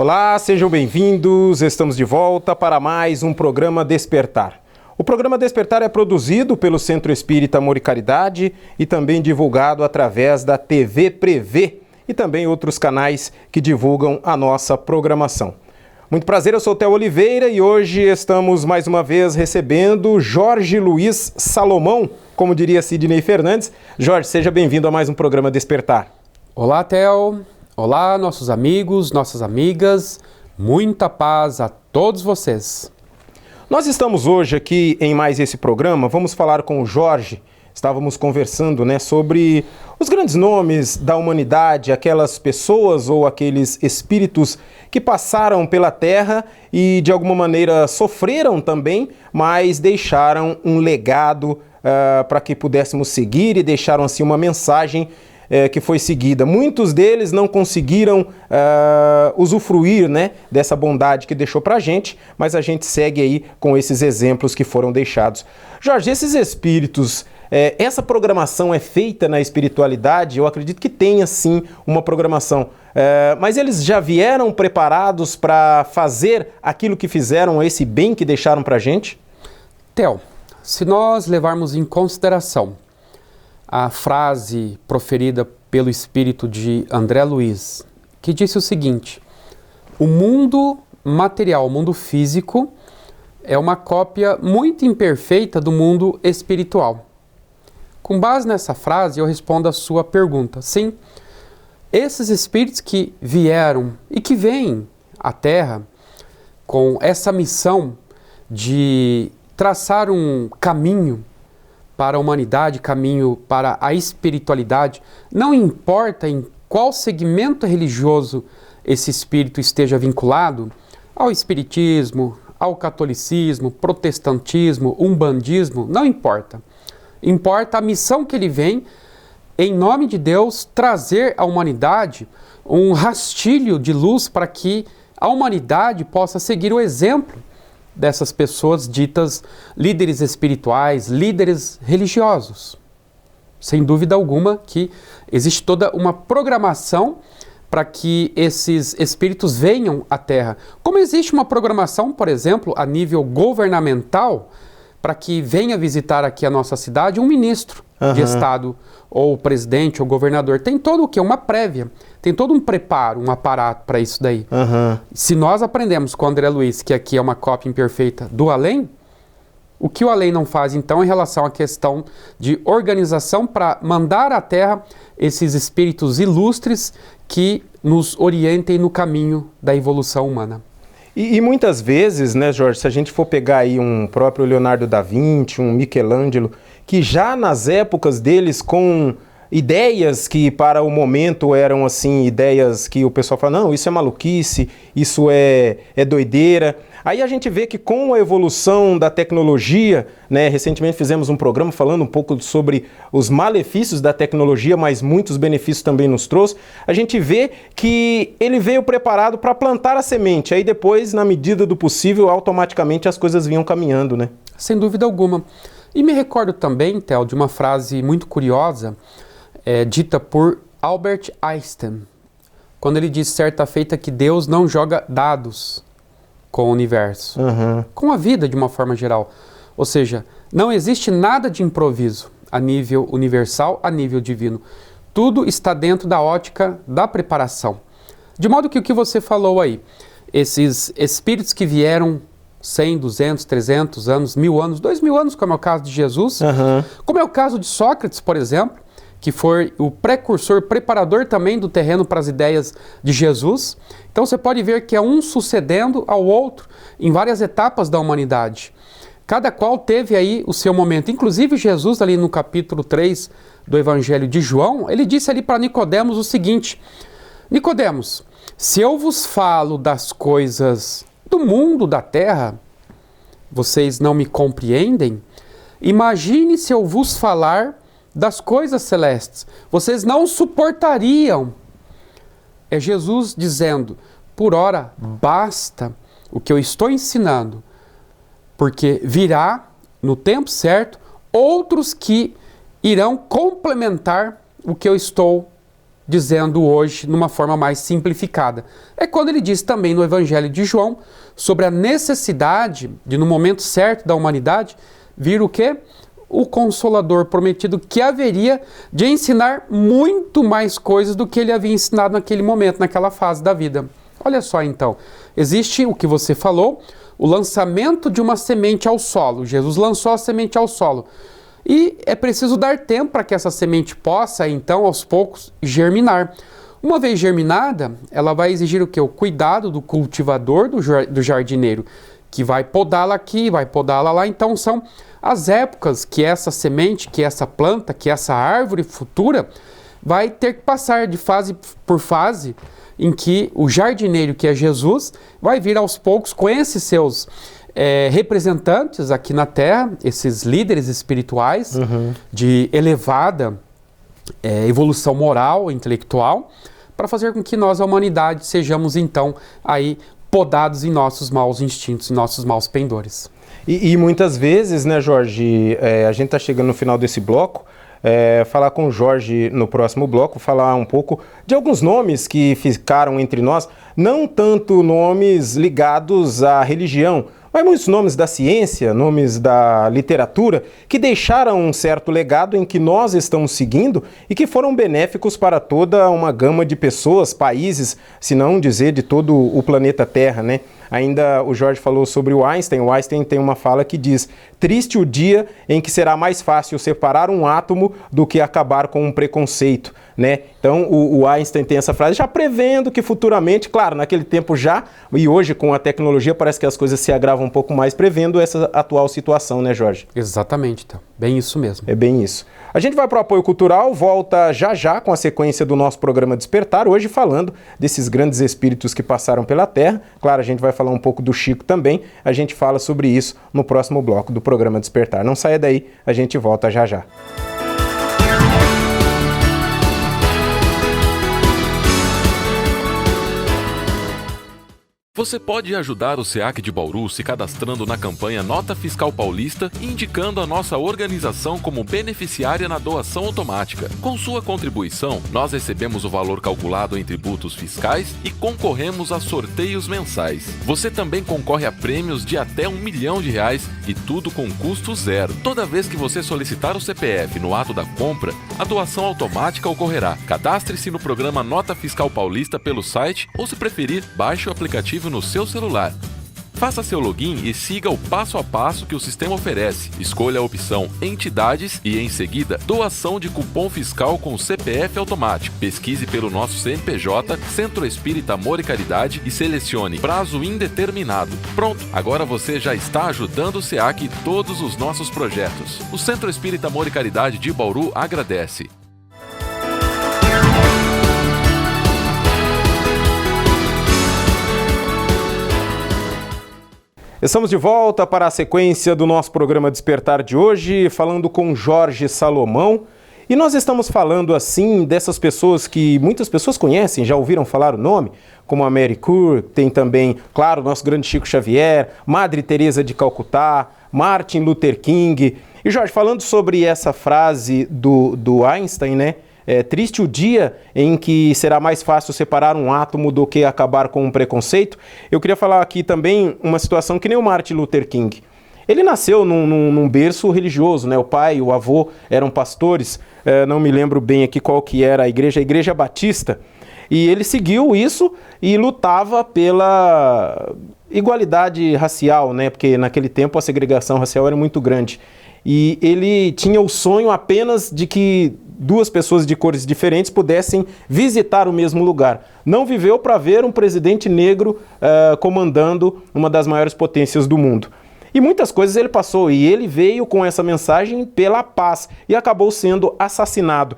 Olá, sejam bem-vindos. Estamos de volta para mais um programa Despertar. O programa Despertar é produzido pelo Centro Espírita Amor e Caridade e também divulgado através da TV Prevê e também outros canais que divulgam a nossa programação. Muito prazer, eu sou o Theo Oliveira e hoje estamos mais uma vez recebendo Jorge Luiz Salomão, como diria Sidney Fernandes. Jorge, seja bem-vindo a mais um programa Despertar. Olá, Theo. Olá, nossos amigos, nossas amigas. Muita paz a todos vocês. Nós estamos hoje aqui em mais esse programa, vamos falar com o Jorge. Estávamos conversando, sobre os grandes nomes da humanidade, aquelas pessoas ou aqueles espíritos que passaram pela Terra e de alguma maneira sofreram também, mas deixaram um legado para que pudéssemos seguir e deixaram assim uma mensagem que foi seguida. Muitos deles não conseguiram usufruir dessa bondade que deixou para a gente, mas a gente segue aí com esses exemplos que foram deixados. Jorge, esses espíritos, essa programação é feita na espiritualidade? Eu acredito que tenha sim uma programação, mas eles já vieram preparados para fazer aquilo que fizeram, esse bem que deixaram para a gente? Theo, se nós levarmos em consideração a frase proferida pelo espírito de André Luiz, que disse o seguinte: o mundo material, o mundo físico, é uma cópia muito imperfeita do mundo espiritual. Com base nessa frase, eu respondo a sua pergunta. Sim, esses espíritos que vieram e que vêm à Terra com essa missão de traçar um caminho para a humanidade, caminho para a espiritualidade, não importa em qual segmento religioso esse espírito esteja vinculado, ao espiritismo, ao catolicismo, protestantismo, umbandismo, não importa. Importa a missão que ele vem, em nome de Deus, trazer à humanidade um rastilho de luz para que a humanidade possa seguir o exemplo dessas pessoas ditas líderes espirituais, líderes religiosos. Sem dúvida alguma que existe toda uma programação para que esses espíritos venham à Terra. Como existe uma programação, por exemplo, a nível governamental, para que venha visitar aqui a nossa cidade um ministro de Estado, ou presidente, ou governador. Tem todo o quê? Uma prévia. Tem todo um preparo, um aparato para isso daí. Se nós aprendemos com o André Luiz que aqui é uma cópia imperfeita do além, o que o além não faz, então, em relação à questão de organização para mandar à Terra esses espíritos ilustres que nos orientem no caminho da evolução humana. E muitas vezes, Jorge, se a gente for pegar aí um próprio Leonardo da Vinci, um Michelangelo, que já nas épocas deles com ideias que para o momento eram assim, ideias que o pessoal fala, não, isso é maluquice, isso é doideira. Aí a gente vê que com a evolução da tecnologia, recentemente fizemos um programa falando um pouco sobre os malefícios da tecnologia, mas muitos benefícios também nos trouxe. A gente vê que ele veio preparado para plantar a semente, aí depois, na medida do possível, automaticamente as coisas vinham caminhando, Sem dúvida alguma. E me recordo também, Theo, de uma frase muito curiosa, dita por Albert Einstein, quando ele disse certa feita que Deus não joga dados com o universo, com a vida de uma forma geral. Ou seja, não existe nada de improviso a nível universal, a nível divino. Tudo está dentro da ótica da preparação. De modo que o que você falou aí, esses espíritos que vieram 100, 200, 300 anos, 1000 anos, 2000 anos, como é o caso de Jesus, como é o caso de Sócrates, por exemplo, que foi o precursor, preparador também do terreno para as ideias de Jesus. Então você pode ver que é um sucedendo ao outro em várias etapas da humanidade. Cada qual teve aí o seu momento. Inclusive Jesus, ali no capítulo 3 do Evangelho de João, ele disse ali para Nicodemos o seguinte: Nicodemos, se eu vos falo das coisas do mundo, da terra, vocês não me compreendem? Imagine se eu vos falar das coisas celestes, vocês não suportariam. É Jesus dizendo, por ora, basta o que eu estou ensinando, porque virá, no tempo certo, outros que irão complementar o que eu estou dizendo hoje numa forma mais simplificada. É quando ele diz também no Evangelho de João sobre a necessidade de, no momento certo da humanidade, vir o quê? O Consolador prometido, que haveria de ensinar muito mais coisas do que ele havia ensinado naquele momento, naquela fase da vida. Olha só então, existe o que você falou, o lançamento de uma semente ao solo. Jesus lançou a semente ao solo. E é preciso dar tempo para que essa semente possa, então, aos poucos, germinar. Uma vez germinada, ela vai exigir o quê? O cuidado do cultivador, do jardineiro, que vai podá-la aqui, vai podá-la lá. Então, são as épocas que essa semente, que essa planta, que essa árvore futura vai ter que passar de fase por fase, em que o jardineiro, que é Jesus, vai vir aos poucos com esses seus representantes aqui na Terra, esses líderes espirituais de elevada evolução moral, intelectual, para fazer com que nós, a humanidade, sejamos então aí podados em nossos maus instintos, em nossos maus pendores. E muitas vezes, né, Jorge, a gente está chegando no final desse bloco, falar com o Jorge no próximo bloco, falar um pouco de alguns nomes que ficaram entre nós, não tanto nomes ligados à religião, mas muitos nomes da ciência, nomes da literatura, que deixaram um certo legado em que nós estamos seguindo e que foram benéficos para toda uma gama de pessoas, países, se não dizer de todo o planeta Terra, né? Ainda o Jorge falou sobre o Einstein. O Einstein tem uma fala que diz: triste o dia em que será mais fácil separar um átomo do que acabar com um preconceito, né? Então o Einstein tem essa frase já prevendo que futuramente, claro, naquele tempo já, e hoje com a tecnologia parece que as coisas se agravam um pouco mais, prevendo essa atual situação, né, Jorge? Exatamente, então. Bem isso mesmo. É bem isso. A gente vai para o apoio cultural, volta já já com a sequência do nosso programa Despertar, hoje falando desses grandes espíritos que passaram pela Terra. Claro, a gente vai falar um pouco do Chico também, a gente fala sobre isso no próximo bloco do programa Despertar. Não saia daí, a gente volta já já. Você pode ajudar o SEAC de Bauru se cadastrando na campanha Nota Fiscal Paulista e indicando a nossa organização como beneficiária na doação automática. Com sua contribuição, nós recebemos o valor calculado em tributos fiscais e concorremos a sorteios mensais. Você também concorre a prêmios de até R$1 milhão e tudo com custo zero. Toda vez que você solicitar o CPF no ato da compra, a doação automática ocorrerá. Cadastre-se no programa Nota Fiscal Paulista pelo site ou, se preferir, baixe o aplicativo no seu celular. Faça seu login e siga o passo a passo que o sistema oferece. Escolha a opção Entidades e, em seguida, Doação de Cupom Fiscal com CPF automático. Pesquise pelo nosso CNPJ, Centro Espírita Amor e Caridade, e selecione Prazo Indeterminado. Pronto, agora você já está ajudando o SEAC e todos os nossos projetos. O Centro Espírita Amor e Caridade de Bauru agradece. Estamos de volta para a sequência do nosso programa Despertar de hoje, falando com Jorge Salomão. E nós estamos falando, assim, dessas pessoas que muitas pessoas conhecem, já ouviram falar o nome, como a Mary Curie, tem também, claro, o nosso grande Chico Xavier, Madre Teresa de Calcutá, Martin Luther King. E, Jorge, falando sobre essa frase do Einstein, né? É triste o dia em que será mais fácil separar um átomo do que acabar com um preconceito. Eu queria falar aqui também uma situação que nem o Martin Luther King. Ele nasceu num berço religioso, né? O pai e o avô eram pastores, não me lembro bem aqui qual que era a Igreja Batista. E ele seguiu isso e lutava pela igualdade racial, né? Porque naquele tempo a segregação racial era muito grande. E ele tinha o sonho apenas de que duas pessoas de cores diferentes pudessem visitar o mesmo lugar. Não viveu para ver um presidente negro comandando uma das maiores potências do mundo. E muitas coisas ele passou, e ele veio com essa mensagem pela paz e acabou sendo assassinado.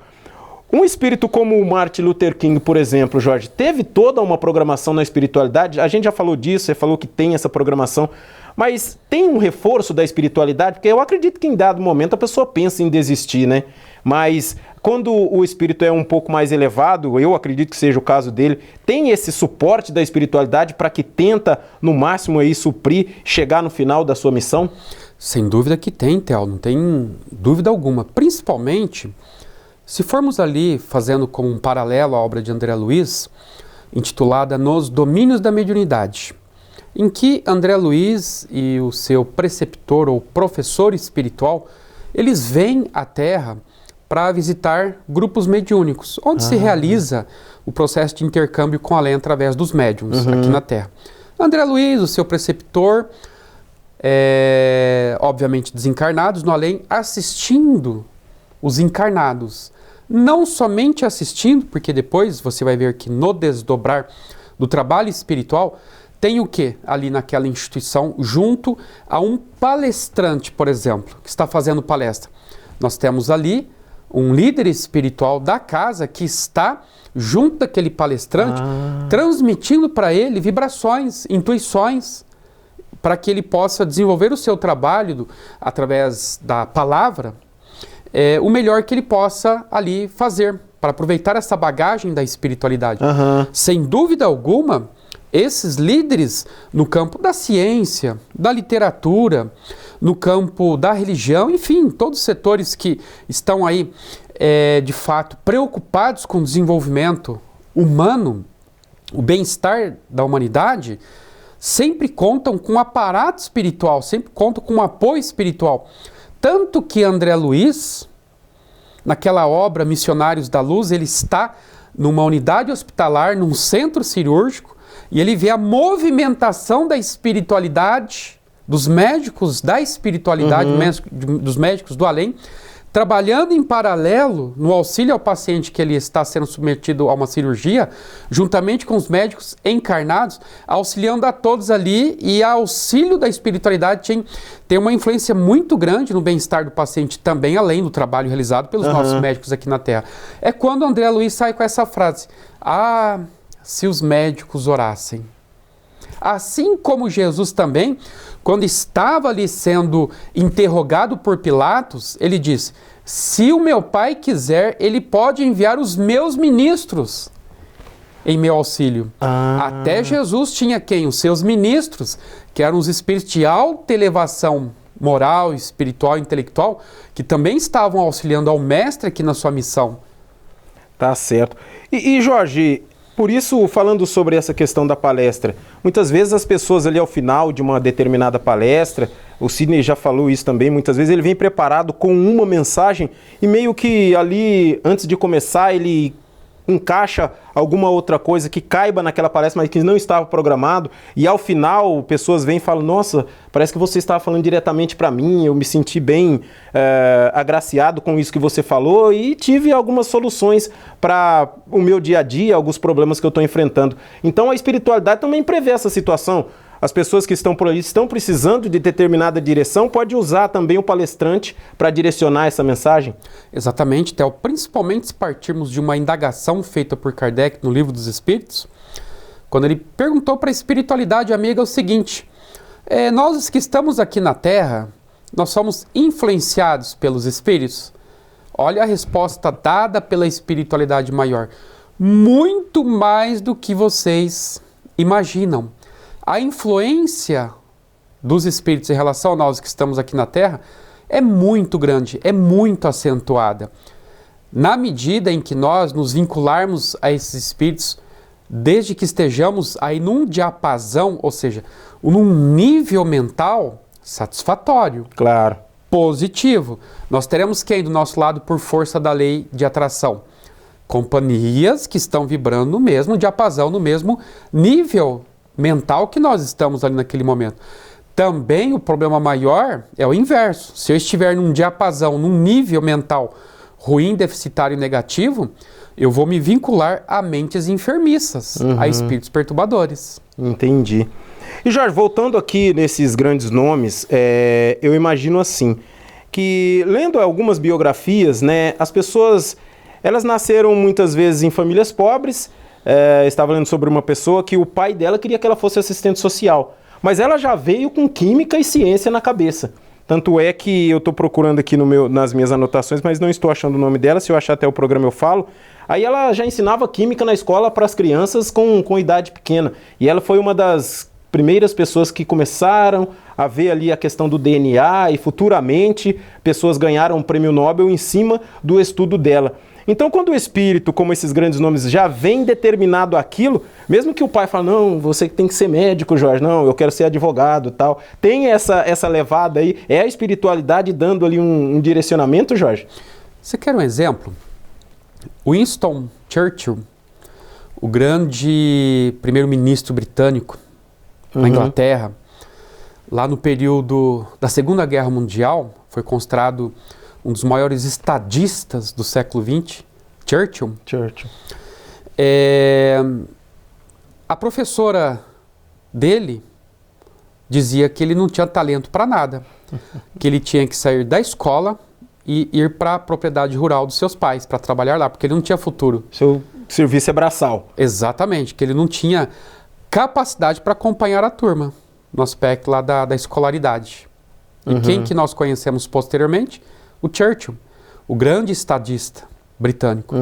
Um espírito como o Martin Luther King, por exemplo, Jorge, teve toda uma programação na espiritualidade. A gente já falou disso, você falou que tem essa programação, mas tem um reforço da espiritualidade, porque eu acredito que em dado momento a pessoa pensa em desistir, né? Mas quando o espírito é um pouco mais elevado, eu acredito que seja o caso dele, tem esse suporte da espiritualidade para que tenta, no máximo, aí, suprir, chegar no final da sua missão? Sem dúvida que tem, Theo, não tem dúvida alguma. Principalmente Se formos ali, fazendo como um paralelo à obra de André Luiz, intitulada Nos Domínios da Mediunidade, em que André Luiz e o seu preceptor ou professor espiritual, eles vêm à Terra para visitar grupos mediúnicos, onde se realiza o processo de intercâmbio com além através dos médiums aqui na Terra. André Luiz, o seu preceptor, obviamente desencarnados no além, assistindo os encarnados. Não somente assistindo, porque depois você vai ver que no desdobrar do trabalho espiritual, tem o que ali naquela instituição, junto a um palestrante, por exemplo, que está fazendo palestra. Nós temos ali um líder espiritual da casa que está junto daquele palestrante, transmitindo para ele vibrações, intuições, para que ele possa desenvolver o seu trabalho através da palavra, o melhor que ele possa ali fazer, para aproveitar essa bagagem da espiritualidade. Sem dúvida alguma, esses líderes no campo da ciência, da literatura, no campo da religião, enfim, todos os setores que estão aí, de fato, preocupados com o desenvolvimento humano, o bem-estar da humanidade, sempre contam com um aparato espiritual, sempre contam com um apoio espiritual. Tanto que André Luiz, naquela obra Missionários da Luz, ele está numa unidade hospitalar, num centro cirúrgico, e ele vê a movimentação da espiritualidade, dos médicos da espiritualidade, dos médicos do além, trabalhando em paralelo no auxílio ao paciente que ele está sendo submetido a uma cirurgia, juntamente com os médicos encarnados, auxiliando a todos ali, e a auxílio da espiritualidade tem uma influência muito grande no bem-estar do paciente também, além do trabalho realizado pelos nossos médicos aqui na Terra. É quando André Luiz sai com essa frase: ah, se os médicos orassem. Assim como Jesus também, quando estava ali sendo interrogado por Pilatos, ele disse: se o meu Pai quiser, ele pode enviar os meus ministros em meu auxílio. Até Jesus tinha quem? Os seus ministros, que eram os espíritos de alta elevação moral, espiritual, intelectual, que também estavam auxiliando ao mestre aqui na sua missão. Tá certo. E Jorge, por isso, falando sobre essa questão da palestra, muitas vezes as pessoas ali ao final de uma determinada palestra, o Sidney já falou isso também, muitas vezes ele vem preparado com uma mensagem e meio que ali, antes de começar, ele encaixa alguma outra coisa que caiba naquela palestra, mas que não estava programado, e ao final pessoas vêm e falam: nossa, parece que você estava falando diretamente para mim, eu me senti bem agraciado com isso que você falou e tive algumas soluções para o meu dia a dia, alguns problemas que eu estou enfrentando. Então a espiritualidade também prevê essa situação. As pessoas que estão por aí estão precisando de determinada direção, pode usar também o palestrante para direcionar essa mensagem? Exatamente, Theo. Principalmente se partirmos de uma indagação feita por Kardec no Livro dos Espíritos, quando ele perguntou para a espiritualidade amiga o seguinte: nós que estamos aqui na Terra, nós somos influenciados pelos espíritos? Olha a resposta dada pela espiritualidade maior: muito mais do que vocês imaginam. A influência dos espíritos em relação a nós que estamos aqui na Terra é muito grande, é muito acentuada. Na medida em que nós nos vincularmos a esses espíritos, desde que estejamos aí num diapasão, ou seja, num nível mental satisfatório, claro, positivo, nós teremos quem do nosso lado por força da lei de atração? Companhias que estão vibrando no mesmo diapasão, no mesmo nível mental que nós estamos ali naquele momento. Também o problema maior é o inverso. Se eu estiver num diapasão, num nível mental ruim, deficitário e negativo, eu vou me vincular a mentes enfermiças, a espíritos perturbadores. Entendi. E Jorge, voltando aqui nesses grandes nomes, eu imagino assim, que lendo algumas biografias, né, as pessoas, elas nasceram muitas vezes em famílias pobres. Estava lendo sobre uma pessoa que o pai dela queria que ela fosse assistente social, mas ela já veio com química e ciência na cabeça. Tanto é que eu estou procurando aqui nas minhas anotações, mas não estou achando o nome dela. Se eu achar até o programa eu falo. Aí ela já ensinava química na escola para as crianças com idade pequena. E ela foi uma das primeiras pessoas que começaram a ver ali a questão do DNA, e futuramente pessoas ganharam um prêmio Nobel em cima do estudo dela. Então, quando o espírito, como esses grandes nomes, já vem determinado aquilo, mesmo que o pai fale, não, você tem que ser médico, Jorge, não, eu quero ser advogado e tal, tem essa levada aí, é a espiritualidade dando ali um direcionamento, Jorge? Você quer um exemplo? Winston Churchill, o grande primeiro-ministro britânico na Inglaterra, lá no período da Segunda Guerra Mundial, foi considerado um dos maiores estadistas do século XX, Churchill. A professora dele dizia que ele não tinha talento para nada, que ele tinha que sair da escola e ir para a propriedade rural dos seus pais, para trabalhar lá, porque ele não tinha futuro. Seu serviço é braçal. Exatamente, que ele não tinha capacidade para acompanhar a turma, no aspecto lá da escolaridade. E quem que nós conhecemos posteriormente? O Churchill, o grande estadista britânico.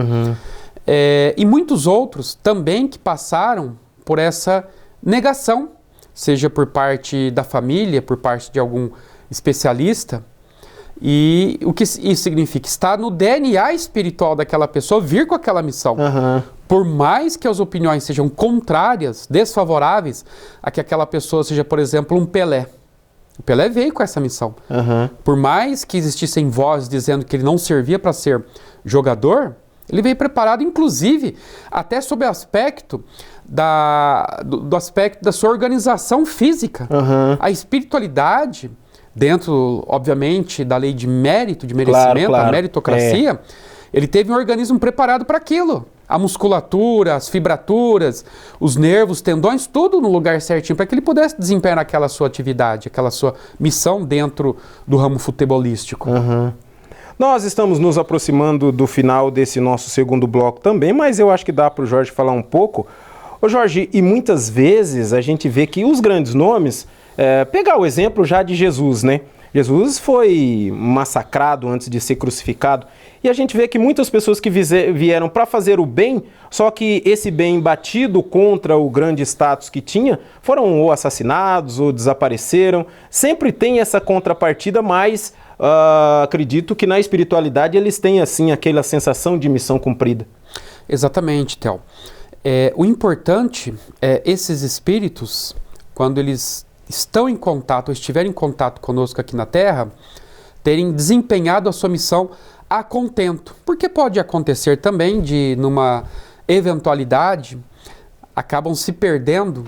E muitos outros também que passaram por essa negação, seja por parte da família, por parte de algum especialista. E o que isso significa? Está no DNA espiritual daquela pessoa vir com aquela missão. Por mais que as opiniões sejam contrárias, desfavoráveis, a que aquela pessoa seja, por exemplo, um Pelé. O Pelé veio com essa missão. Por mais que existissem vozes dizendo que ele não servia para ser jogador, ele veio preparado, inclusive, até sob o aspecto do aspecto da sua organização física. A espiritualidade, dentro, obviamente, da lei de mérito, de merecimento, a meritocracia, ele teve um organismo preparado para aquilo. A musculatura, as fibraturas, os nervos, tendões, tudo no lugar certinho, para que ele pudesse desempenhar aquela sua atividade, aquela sua missão dentro do ramo futebolístico. Nós estamos nos aproximando do final desse nosso segundo bloco também, mas eu acho que dá para o Jorge falar um pouco. Ô Jorge, e muitas vezes a gente vê que os grandes nomes, pegar o exemplo já de Jesus, né? Jesus foi massacrado antes de ser crucificado. E a gente vê que muitas pessoas que vieram para fazer o bem, só que esse bem batido contra o grande status que tinha, foram ou assassinados ou desapareceram. Sempre tem essa contrapartida, mas acredito que na espiritualidade eles têm assim aquela sensação de missão cumprida. Exatamente, Theo. O importante é esses espíritos, quando eles estão em contato, ou estiverem em contato conosco aqui na Terra, terem desempenhado a sua missão a contento. Porque pode acontecer também de, numa eventualidade, acabam se perdendo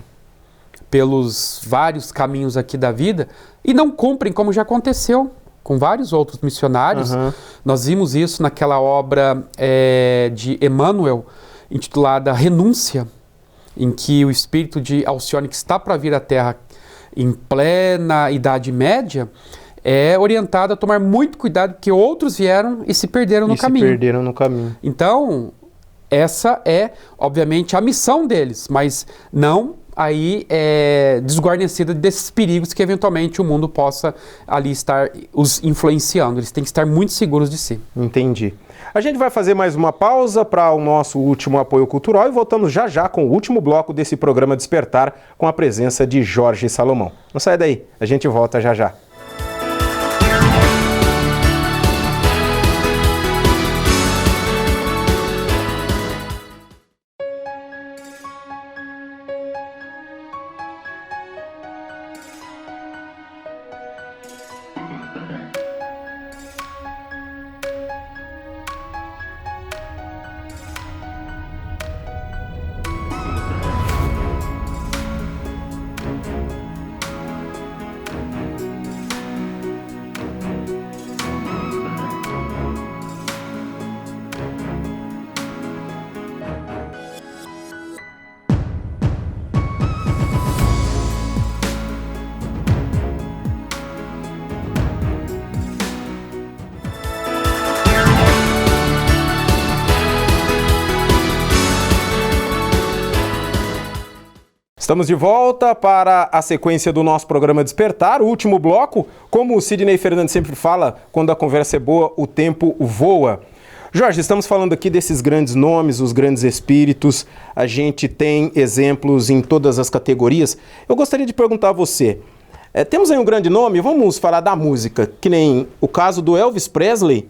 pelos vários caminhos aqui da vida e não cumprem, como já aconteceu com vários outros missionários. Nós vimos isso naquela obra de Emmanuel, intitulada Renúncia, em que o espírito de Alcione, que está para vir à Terra em plena Idade Média, é orientado a tomar muito cuidado, porque outros vieram e se perderam no caminho. Então, essa é, obviamente, a missão deles, mas não aí desguarnecida desses perigos que, eventualmente, o mundo possa ali estar os influenciando. Eles têm que estar muito seguros de si. Entendi. A gente vai fazer mais uma pausa para o nosso último apoio cultural e voltamos já já com o último bloco desse programa Despertar, com a presença de Jorge Salomão. Não sai daí, a gente volta já já. Estamos de volta para a sequência do nosso programa Despertar, o último bloco. Como o Sidney Fernandes sempre fala, quando a conversa é boa, o tempo voa. Jorge, estamos falando aqui desses grandes nomes, os grandes espíritos. A gente tem exemplos em todas as categorias. Eu gostaria de perguntar a você, temos aí um grande nome, vamos falar da música, que nem o caso do Elvis Presley.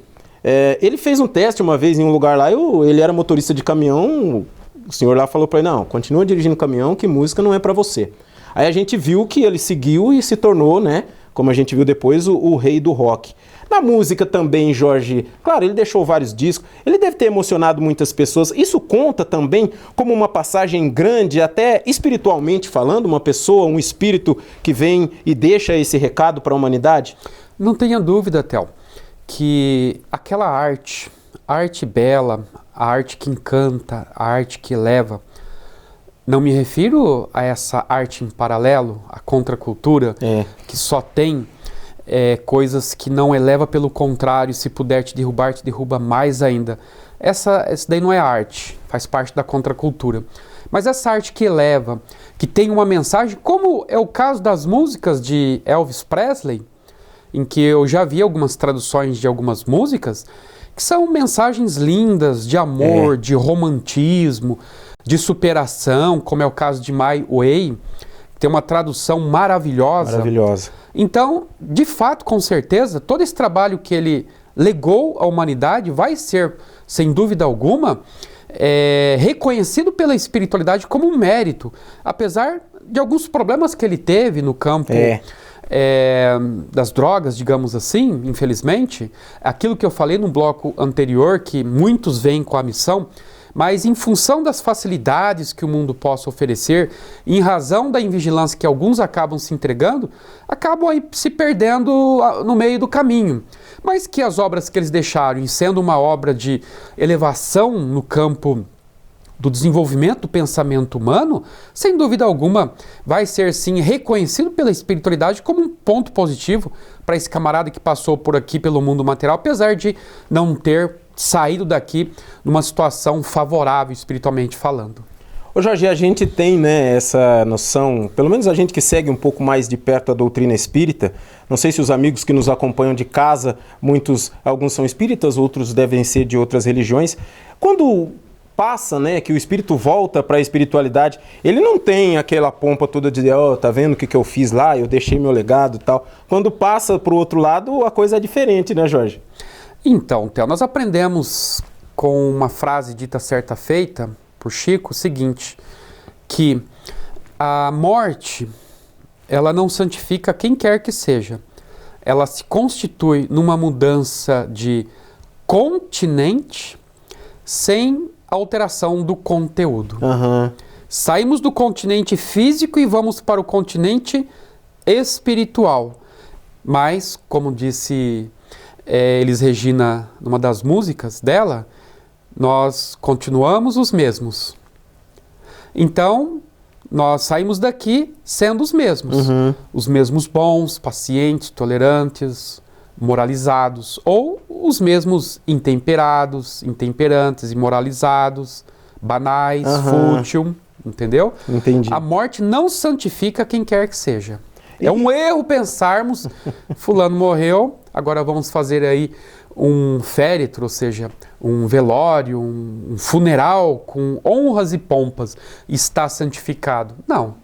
Ele fez um teste uma vez em um lugar lá, ele era motorista de caminhão, o senhor lá falou para ele, não, continua dirigindo caminhão que música não é para você. Aí a gente viu que ele seguiu e se tornou, né, como a gente viu depois, o rei do rock. Na música também, Jorge, claro, ele deixou vários discos, ele deve ter emocionado muitas pessoas. Isso conta também como uma passagem grande, até espiritualmente falando, uma pessoa, um espírito que vem e deixa esse recado para a humanidade? Não tenha dúvida, Theo, que aquela arte, a arte bela, a arte que encanta, a arte que eleva, não me refiro a essa arte em paralelo, a contracultura, que só tem coisas que não eleva, pelo contrário, se puder te derruba mais ainda. Essa daí não é arte, faz parte da contracultura. Mas essa arte que eleva, que tem uma mensagem, como é o caso das músicas de Elvis Presley, em que eu já vi algumas traduções de algumas músicas, que são mensagens lindas de amor, de romantismo, de superação, como é o caso de My Way, que tem uma tradução maravilhosa. Maravilhosa. Então, de fato, com certeza, todo esse trabalho que ele legou à humanidade vai ser, sem dúvida alguma, reconhecido pela espiritualidade como um mérito, apesar de alguns problemas que ele teve no campo das drogas, digamos assim, infelizmente. Aquilo que eu falei no bloco anterior, que muitos vêm com a missão, mas em função das facilidades que o mundo possa oferecer, em razão da invigilância que alguns acabam se entregando, acabam aí se perdendo no meio do caminho. Mas que as obras que eles deixaram, em sendo uma obra de elevação no campo do desenvolvimento do pensamento humano, sem dúvida alguma, vai ser sim reconhecido pela espiritualidade como um ponto positivo para esse camarada que passou por aqui pelo mundo material, apesar de não ter saído daqui numa situação favorável espiritualmente falando. Ô Jorge, a gente tem, né, essa noção, pelo menos a gente que segue um pouco mais de perto a doutrina espírita, não sei se os amigos que nos acompanham de casa, alguns são espíritas, outros devem ser de outras religiões, quando passa, né, que o espírito volta para a espiritualidade, ele não tem aquela pompa toda de dizer, tá vendo o que eu fiz lá, eu deixei meu legado e tal. Quando passa para o outro lado, a coisa é diferente, né, Jorge? Então, Theo, nós aprendemos com uma frase dita certa feita por Chico, o seguinte, que a morte, ela não santifica quem quer que seja. Ela se constitui numa mudança de continente sem alteração do conteúdo. Saímos do continente físico e vamos para o continente espiritual. Mas, como disse Elis Regina, numa das músicas dela, nós continuamos os mesmos. Então, nós saímos daqui sendo os mesmos. Os mesmos bons, pacientes, tolerantes, moralizados, ou os mesmos intemperados, intemperantes, imoralizados, banais, fútil, entendeu? Entendi. A morte não santifica quem quer que seja. É um erro pensarmos, fulano morreu, agora vamos fazer aí um féretro, ou seja, um velório, um funeral com honras e pompas, está santificado. Não,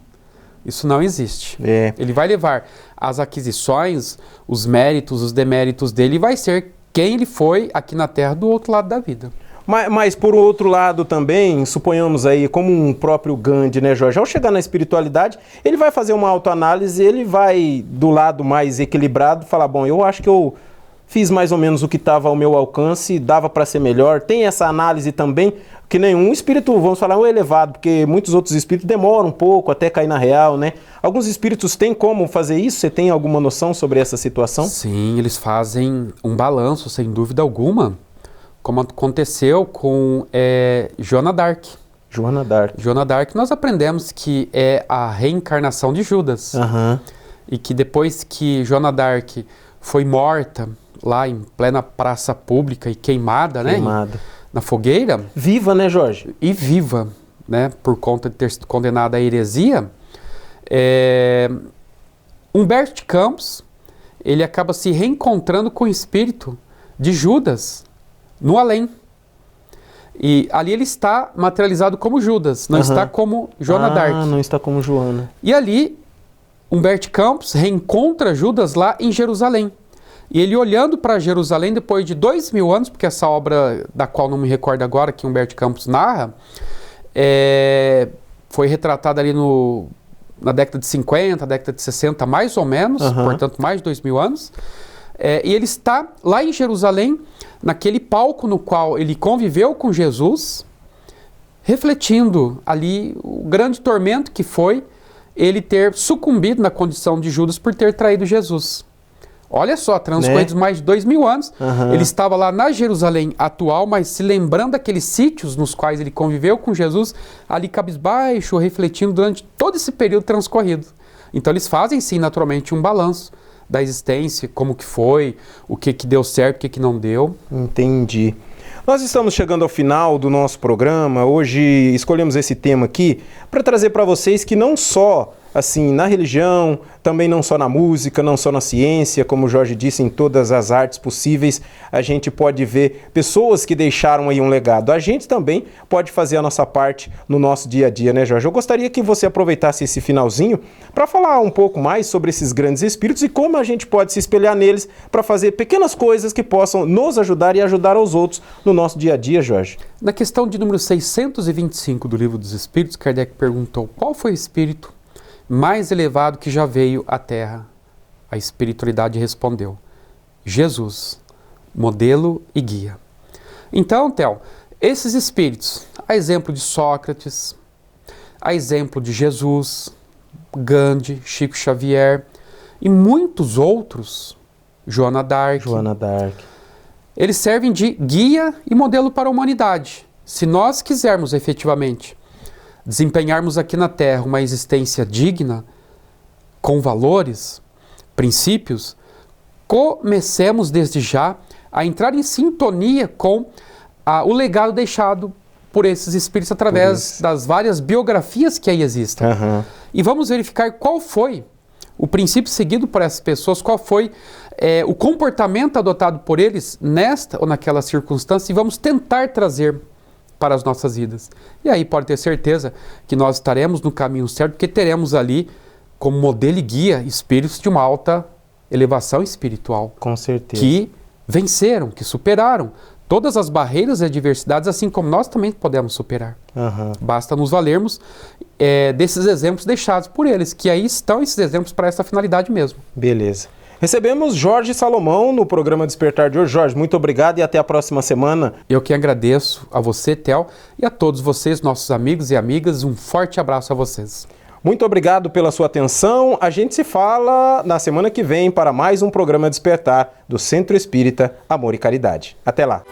isso não existe. Ele vai levar as aquisições, os méritos, os deméritos dele, e vai ser quem ele foi aqui na Terra do outro lado da vida. Mas por outro lado também, suponhamos aí, como um próprio Gandhi, né, Jorge? Ao chegar na espiritualidade, ele vai fazer uma autoanálise, ele vai do lado mais equilibrado falar, bom, eu acho que eu fiz mais ou menos o que estava ao meu alcance, dava para ser melhor. Tem essa análise também, que nenhum espírito, vamos falar, um elevado, porque muitos outros espíritos demoram um pouco até cair na real, né? Alguns espíritos têm como fazer isso? Você tem alguma noção sobre essa situação? Sim, eles fazem um balanço, sem dúvida alguma, como aconteceu com Joana d'Arc. Joana d'Arc. Joana d'Arc, nós aprendemos que é a reencarnação de Judas. E que depois que Joana d'Arc foi morta lá em plena praça pública e queimada, né? Na fogueira. Viva, né, Jorge? E viva, né? Por conta de ter sido condenada à heresia. Humberto Campos, ele acaba se reencontrando com o espírito de Judas no além. E ali ele está materializado como Judas, não está como Joana d'Arc. Não está como Joana. E ali, Humberto Campos reencontra Judas lá em Jerusalém. E ele olhando para Jerusalém depois de 2000 anos, porque essa obra, da qual não me recordo agora, que Humberto Campos narra, foi retratada ali na década de 50, década de 60, mais ou menos, portanto mais de 2000 anos. E ele está lá em Jerusalém, naquele palco no qual ele conviveu com Jesus, refletindo ali o grande tormento que foi ele ter sucumbido na condição de Judas por ter traído Jesus. Olha só, transcorridos mais de 2000 anos, ele estava lá na Jerusalém atual, mas se lembrando daqueles sítios nos quais ele conviveu com Jesus, ali cabisbaixo, refletindo durante todo esse período transcorrido. Então eles fazem sim, naturalmente, um balanço da existência, como que foi, o que deu certo, o que não deu. Entendi. Nós estamos chegando ao final do nosso programa. Hoje escolhemos esse tema aqui para trazer para vocês que não só assim na religião, também não só na música, não só na ciência, como o Jorge disse, em todas as artes possíveis, a gente pode ver pessoas que deixaram aí um legado. A gente também pode fazer a nossa parte no nosso dia a dia, né, Jorge? Eu gostaria que você aproveitasse esse finalzinho para falar um pouco mais sobre esses grandes espíritos e como a gente pode se espelhar neles para fazer pequenas coisas que possam nos ajudar e ajudar aos outros no nosso dia a dia, Jorge. Na questão de número 625 do Livro dos Espíritos, Kardec perguntou: qual foi o espírito mais elevado que já veio à Terra? A espiritualidade respondeu: Jesus, modelo e guia. Então, Theo, esses espíritos, a exemplo de Sócrates, a exemplo de Jesus, Gandhi, Chico Xavier e muitos outros, Joana d'Arc, eles servem de guia e modelo para a humanidade. Se nós quisermos efetivamente desempenharmos aqui na Terra uma existência digna, com valores, princípios, comecemos desde já a entrar em sintonia com o legado deixado por esses espíritos através das várias biografias que aí existem. E vamos verificar qual foi o princípio seguido por essas pessoas, qual foi o comportamento adotado por eles nesta ou naquela circunstância, e vamos tentar trazer para as nossas vidas. E aí pode ter certeza que nós estaremos no caminho certo, porque teremos ali como modelo e guia espíritos de uma alta elevação espiritual. Com certeza. Que venceram, que superaram todas as barreiras e adversidades, assim como nós também podemos superar. Basta nos valermos desses exemplos deixados por eles, que aí estão esses exemplos para essa finalidade mesmo. Beleza. Recebemos Jorge Salomão no programa Despertar de hoje. Jorge, muito obrigado e até a próxima semana. Eu que agradeço a você, Theo, e a todos vocês, nossos amigos e amigas. Um forte abraço a vocês. Muito obrigado pela sua atenção. A gente se fala na semana que vem para mais um programa Despertar do Centro Espírita Amor e Caridade. Até lá.